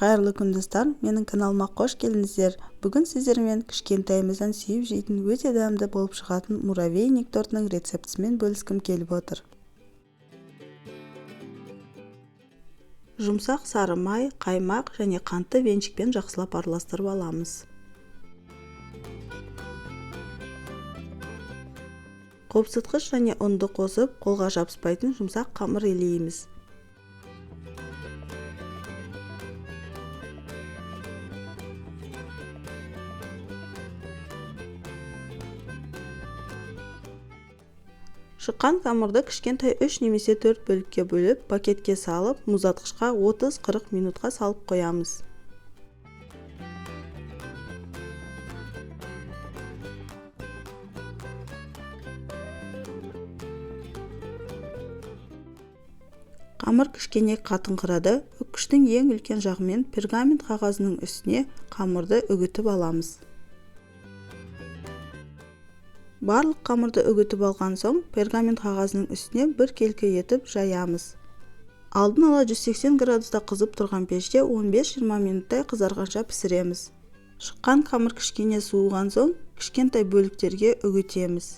Қайырлы күн достар, менің каналыма қош келдіңіздер. Бүгін сіздермен кішкентайымыздан сүйіп жейтін өте дәмді болып шығатын муравейник тортының рецептісімен бөліскім келіп отыр. Жұмсақ сары май, қаймақ және қантты венчикпен жақсылап араластырып аламыз. Қопсытқыш және ұнды қосып, қолға жабыспайтын жұмсақ қамыр илейміз. Шыққан қамырды кішкентай 3 немесе 4 бөлікке бөліп, пакетке салып, мұздатқышқа 30-40 минутқа салып қоямыз. Қамыр кішкене қатыңқырады. Үккіштің ең үлкен жағымен пергамент қағазының үстіне қамырды үгітіп аламыз. Барлық қамырды үгітіп алған соң, пергамент қағазының үстіне бір келкі етіп жаямыз. Алдын ала 180 градуста қызып тұрған пеште 15-20 минуттай қызарғанша пісіреміз. Шыққан қамыр кішкене суыған соң, кішкентай бөліктерге үгітеміз.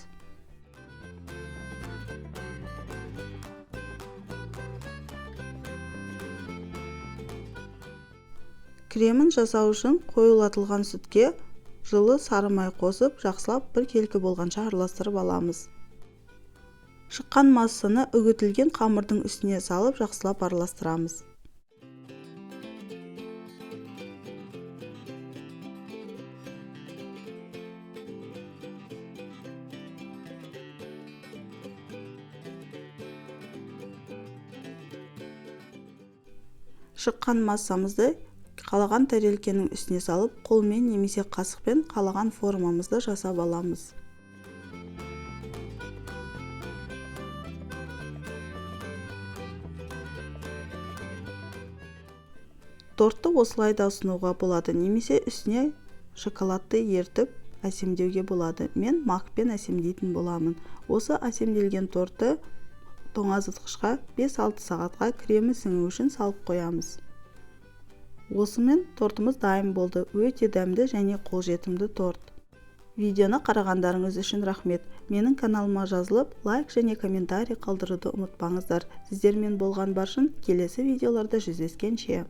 Кремін жасау үшін қойылатылған сүтке жылы сары май қосып, жақсылап бір келкі болғанша араластырып аламыз. Шыққан массаны үгітілген қамырдың үстіне салып, жақсылап араластырамыз. Шыққан массамызды қалаған тарелкенің үстіне салып, қолмен немесе қасықпен қалаған формамызды жасап аламыз. Тортты осылай да ұсынуға болады, немесе үстіне шоколадты ертіп әсемдеуге болады. Мен макпен әсемдейтін боламын. Осы әсемделген тортты тоңазытқышқа 5-6 сағатқа кремі сіңу үшін салып қоямыз. Осымен тортымыз дайын болды. Өте дәмді және қолжетімді торт. Видеоны қарағандарыңыз үшін рахмет. Менің каналыма жазылып, лайк және комментарий қалдыруды ұмытпаңыздар. Сіздермен болған баршын келесі видеоларда жүздескенше.